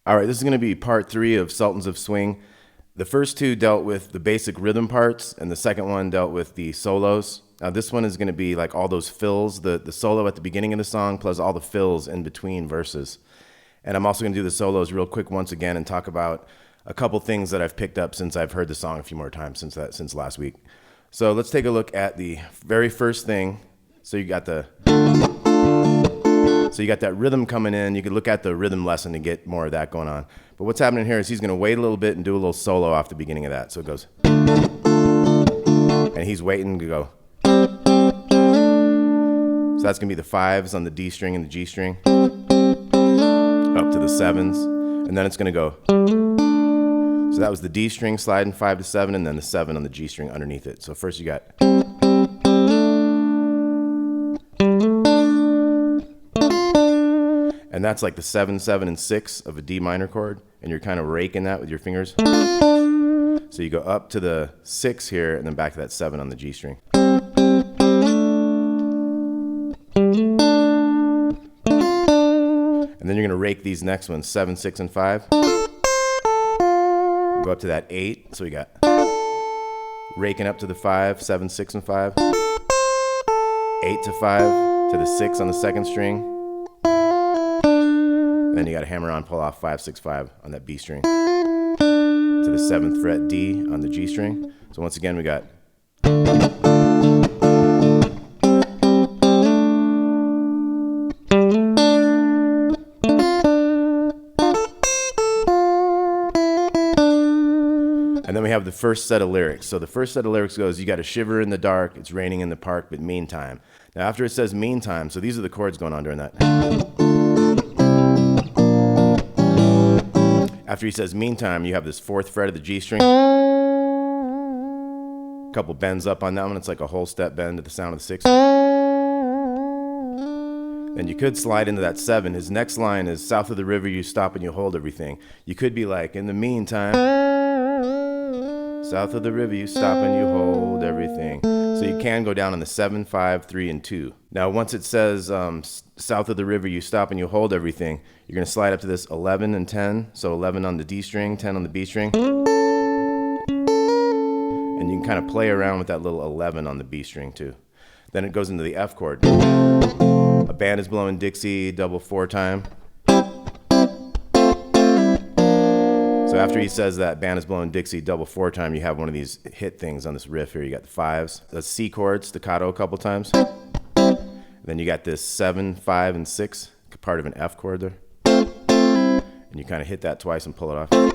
All right, this is going to be part 3 of Sultans of Swing. The first 2 dealt with the basic rhythm parts, and the second one dealt with the solos. Now this one is going to be like all those fills, the solo at the beginning of the song, plus all the fills in between verses. And I'm also going to do the solos real quick once again and talk about a couple things that I've picked up since I've heard the song a few more times since last week. So let's take a look at the very first thing. So you got that rhythm coming in. You could look at the rhythm lesson to get more of that going on. But what's happening here is he's going to wait a little bit and do a little solo off the beginning of that. So it goes, and he's waiting to go. So that's going to be the 5s on the D string and the G string, up to the 7s, and then it's going to go. So that was the D string sliding 5 to 7, and then the 7 on the G string underneath it. So first you got. And that's like the 7, 7, and 6 of a D minor chord, and you're kind of raking that with your fingers. So you go up to the 6 here, and then back to that 7 on the G string. And then you're going to rake these next ones, 7, 6, and 5. Go up to that 8, so we got raking up to the 5, 7, 6, and 5. 8 to 5 to the 6 on the 2nd string. Then you got to hammer on, pull off 5, 6, 5 on that B string to the 7th fret D on the G string. So once again we got. And then we have the first set of lyrics. So the first set of lyrics goes, you got to shiver in the dark, it's raining in the park, but meantime. Now after it says meantime, so these are the chords going on during that. After he says meantime, you have this 4th fret of the G string. A couple bends up on that one. It's like a whole step bend to the sound of the 6. Then you could slide into that 7. His next line is, south of the river you stop and you hold everything. You could be like, in the meantime, south of the river you stop and you hold everything. So you can go down on the 7, 5, 3, and 2. Now once it says south of the river you stop and you hold everything, you're going to slide up to this 11 and 10. So 11 on the D string, 10 on the B string. And you can kind of play around with that little 11 on the B string too. Then it goes into the F chord. A band is blowing Dixie, double 4 time. So after he says that band is blowing Dixie double 4 time, you have one of these hit things on this riff here. You got the 5s, the C chord, staccato a couple times. Then you got this 7, 5, and 6, part of an F chord there. And you kind of hit that twice and pull it off. You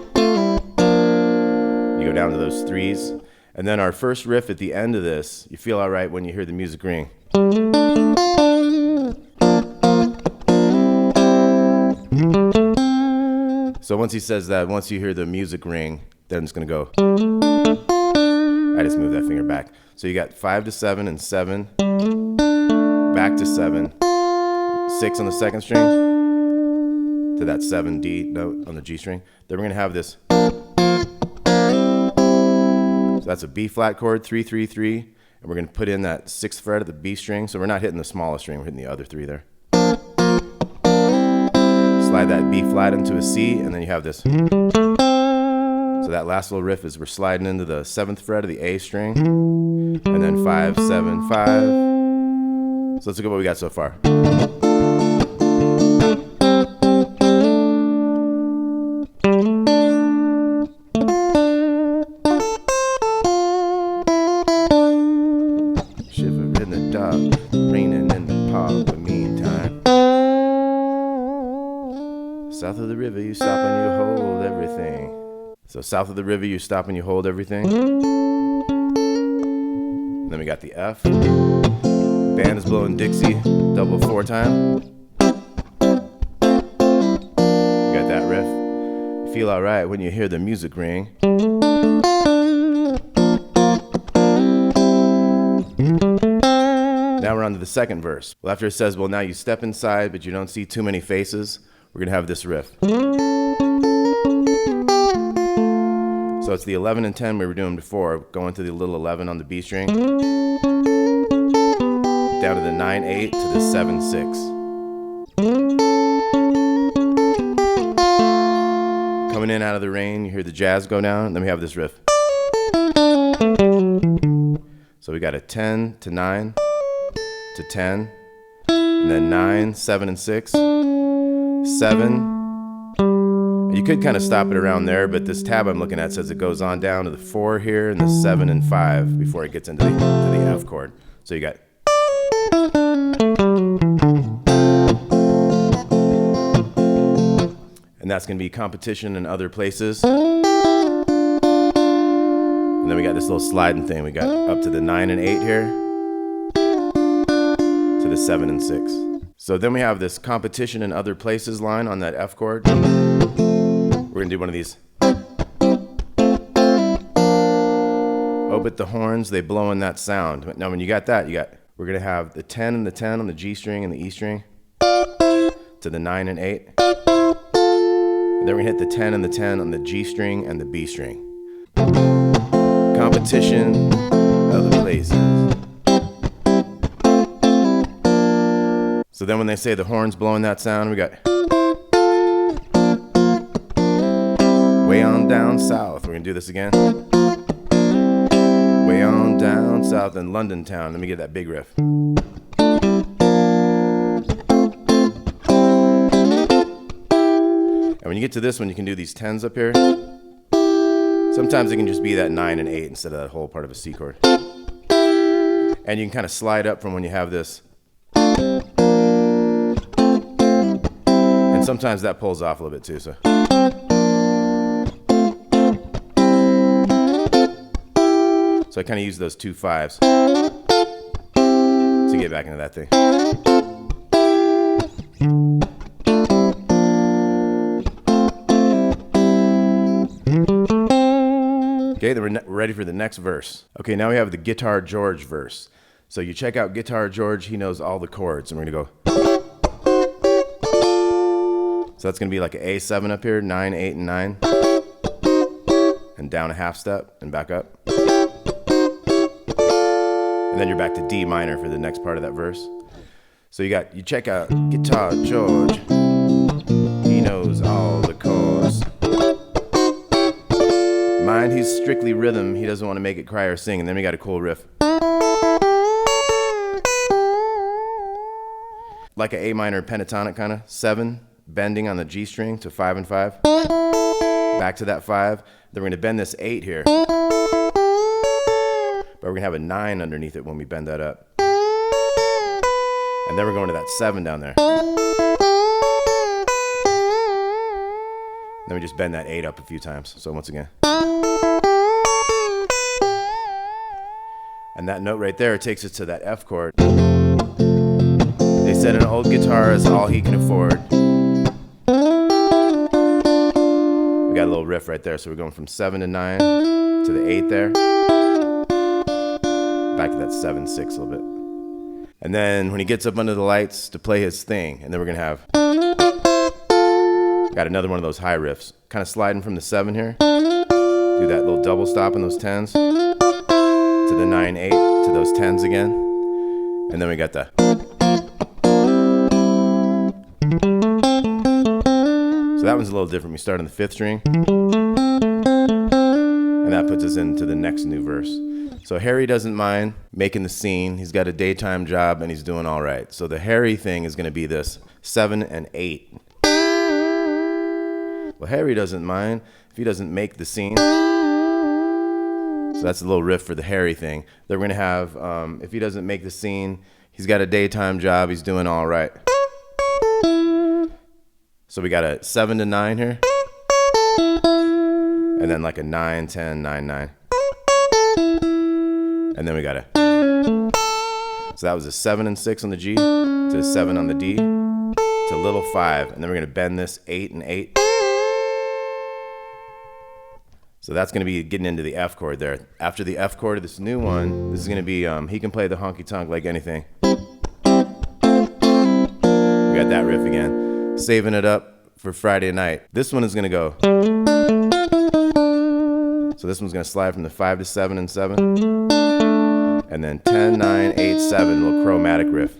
go down to those 3s. And then our first riff at the end of this, you feel all right when you hear the music ring. So once he says that, once you hear the music ring, then it's going to go. I just moved that finger back. So you got 5 to 7 and 7, back to 7, 6 on the 2nd string, to that 7 D note on the G string. Then we're going to have this. So that's a B flat chord, 3, 3, 3, and we're going to put in that 6th fret of the B string. So we're not hitting the smallest string, we're hitting the other 3 there. Slide that B flat into a C, and then you have this. So that last little riff is we're sliding into the 7th fret of the A string, and then 5, 7, 5. So let's look at what we got so far. Shiver in the dark, raining in the park, but meantime. South of the river, you stop and you hold everything. So south of the river, you stop and you hold everything. Then we got the F. Band is blowing Dixie, double 4 time. You got that riff. You feel all right when you hear the music ring. Now we're on to the second verse. Well, after it says, well, now you step inside, but you don't see too many faces, we're going to have this riff. So it's the 11 and 10 we were doing before, going to the little 11 on the B string, down to the 9, 8, to the 7, 6. Coming in out of the rain, you hear the jazz go down, and then we have this riff. So we got a 10 to 9 to 10, and then 9, 7, and 6, 7. And you could kind of stop it around there, but this tab I'm looking at says it goes on down to the 4 here and the 7 and 5 before it gets into the F chord. So you got. And that's going to be competition in other places. And then we got this little sliding thing. We got up to the 9 and 8 here, to the 7 and 6. So then we have this competition in other places line on that F chord. We're going to do one of these. Oh, but the horns, they blow in that sound. Now when you got that, we're going to have the 10 and the 10 on the G string and the E string to the 9 and 8. And then we're going to hit the 10 and the 10 on the G string and the B string. Competition, other places. So then when they say the horns blowing that sound, we got way on down south. We're going to do this again. Way on down south in London town. Let me get that big riff. And when you get to this one, you can do these 10s up here. Sometimes it can just be that 9 and 8 instead of that whole part of a C chord. And you can kind of slide up from when you have this. And sometimes that pulls off a little bit too. So I kind of use those 2 5s to get back into that thing. Okay, then we're ready for the next verse. Okay, now we have the Guitar George verse. So you check out Guitar George, he knows all the chords, and we're gonna go. So that's gonna be like an A7 up here, 9, 8, and 9. And down a half step and back up. And then you're back to D minor for the next part of that verse. So you check out Guitar George, he knows all the chords. Mind, he's strictly rhythm. He doesn't want to make it cry or sing. And then we got a cool riff. Like an A minor pentatonic kind of. 7, bending on the G string to 5 and 5. Back to that 5. Then we're going to bend this 8 here. But we're going to have a 9 underneath it when we bend that up. And then we're going to that 7 down there. Then we just bend that 8 up a few times. So once again. And that note right there takes us to that F chord. They said an old guitar is all he can afford. We got a little riff right there. So we're going from 7 to 9 to the 8 there. Back to that 7, 6 a little bit. And then when he gets up under the lights to play his thing, and then we're going to have... Got another one of those high riffs. Kind of sliding from the 7 here. Do that little double stop in those 10s. To the 9, 8. To those 10s again. And then we got the... So that one's a little different. We start on the 5th string. And that puts us into the next new verse. So Harry doesn't mind making the scene. He's got a daytime job and he's doing all right. So the Harry thing is going to be this 7 and 8. Well, Harry doesn't mind if he doesn't make the scene. So that's a little riff for the Harry thing. They're going to have, if he doesn't make the scene, he's got a daytime job, he's doing all right. So we got a 7 to 9 here. And then like a 9, 10, 9, 9. And then we got a... So that was a 7 and 6 on the G, to a 7 on the D, to little 5. And then we're going to bend this 8 and 8. So that's going to be getting into the F chord there. After the F chord of this new one, this is going to be, he can play the honky tonk like anything. We got that riff again. Saving it up for Friday night. This one is going to go. So this one's going to slide from the 5 to 7 and 7. And then 10, 9, 8, 7, little chromatic riff.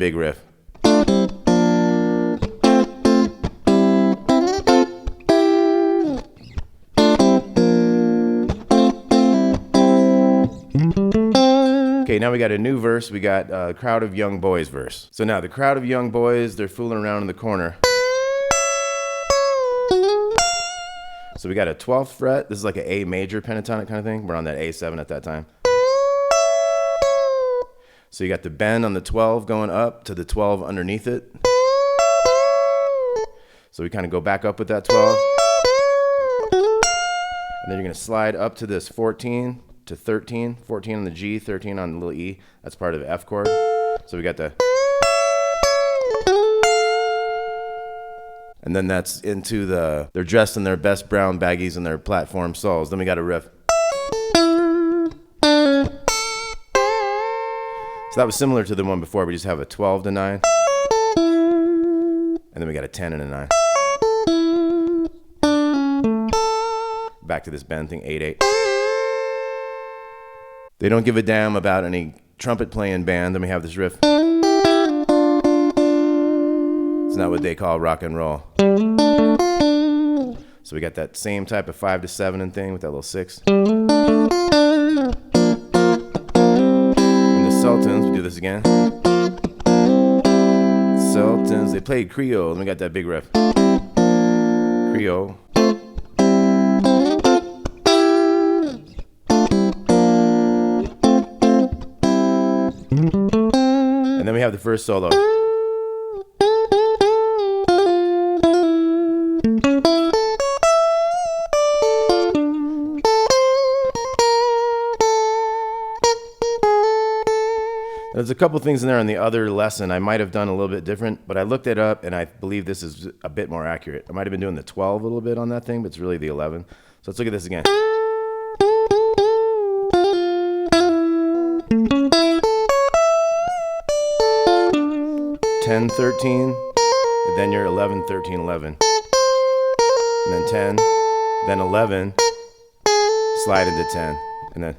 big riff. Okay, now we got a new verse. We got a Crowd of Young Boys verse. So now the crowd of young boys, they're fooling around in the corner. So we got a 12th fret. This is like an A major pentatonic kind of thing. We're on that A7 at that time. So you got the bend on the 12 going up to the 12 underneath it. So we kind of go back up with that 12. And then you're going to slide up to this 14 to 13. 14 on the G, 13 on the little E. That's part of the F chord. So we got the... And then that's into the... They're dressed in their best brown baggies and their platform soles. Then we got a riff. So that was similar to the one before. We just have a 12 to 9. And then we got a 10 and a 9. Back to this bend thing, 8-8. They don't give a damn about any trumpet playing band. Then we have this riff. It's not what they call rock and roll. So we got that same type of 5 to 7 and thing with that little 6. Sultans, we do this again. Sultans, they played Creole, and we got that big riff. Creole. And then we have the first solo. There's a couple things in there on the other lesson I might have done a little bit different, but I looked it up and I believe this is a bit more accurate. I might have been doing the 12 a little bit on that thing, but it's really the 11. So let's look at this again. Ten, 13, and then you're 11, 13, 11. And then 10, then 11, slide into 10, and then...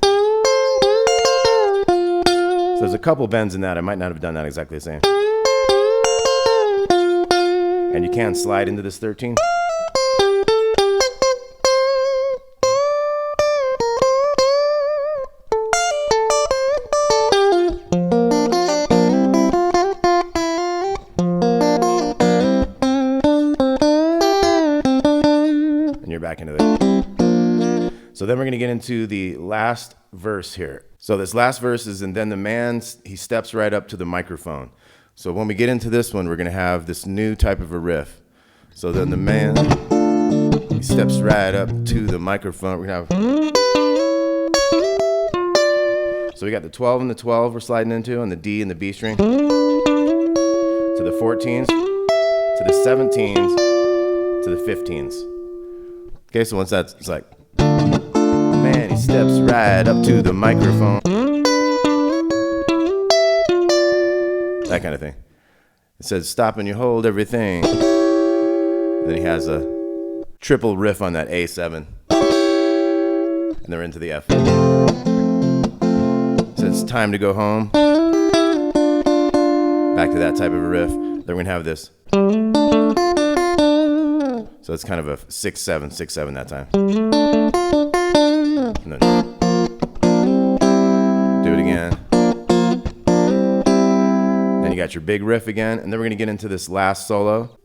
So there's a couple bends in that. I might not have done that exactly the same. And you can slide into this 13. And you're back into it. So then we're going to get into the last verse here. So this last verse is, and then the man, he steps right up to the microphone. So when we get into this one, we're going to have this new type of a riff. So then the man, he steps right up to the microphone. We're going to have... So we got the 12 and the 12 we're sliding into, and the D and the B string. To the 14s, to the 17s, to the 15s. Okay, so once that's, it's like... Man, he steps right up to the microphone. That kind of thing. It says, stop and you hold everything. And then he has a triple riff on that A7. And they're into the F. It says, time to go home. Back to that type of a riff. Then we're going to have this. So it's kind of a 6-7, 6-7 that time. And then do it again. Then you got your big riff again, and then we're going to get into this last solo.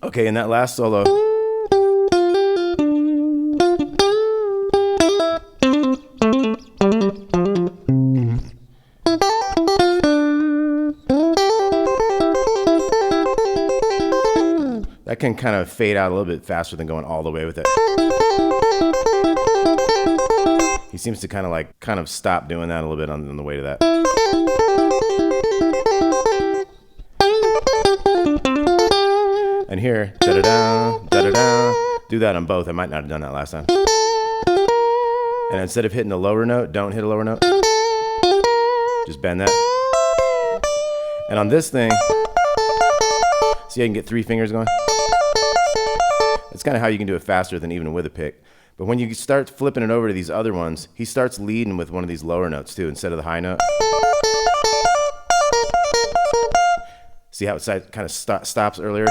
Okay, in that last solo, That can kind of fade out a little bit faster than going all the way with it. He seems to kind of stop doing that a little bit on the way to that. And here, da-da-da, da-da-da, do that on both. I might not have done that last time. And instead of hitting a lower note, don't hit a lower note. Just bend that. And on this thing, see, I can get 3 fingers going. That's kind of how you can do it faster than even with a pick. But when you start flipping it over to these other ones, he starts leading with one of these lower notes too, instead of the high note. See how it kind of stops earlier?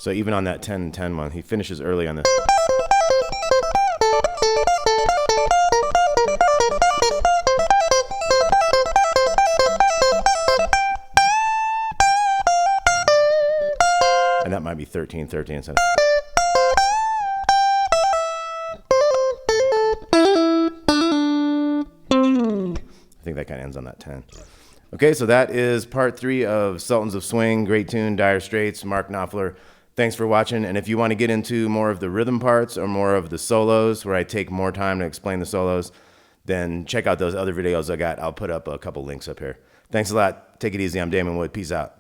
So even on that 10-10 one, he finishes early on this. And that might be 13-13 instead of. I think that kind of ends on that 10. Okay, so that is part 3 of Sultans of Swing. Great tune, Dire Straits, Mark Knopfler. Thanks for watching. And if you want to get into more of the rhythm parts or more of the solos, where I take more time to explain the solos, then check out those other videos I got. I'll put up a couple links up here. Thanks a lot. Take it easy. I'm Damon Wood. Peace out.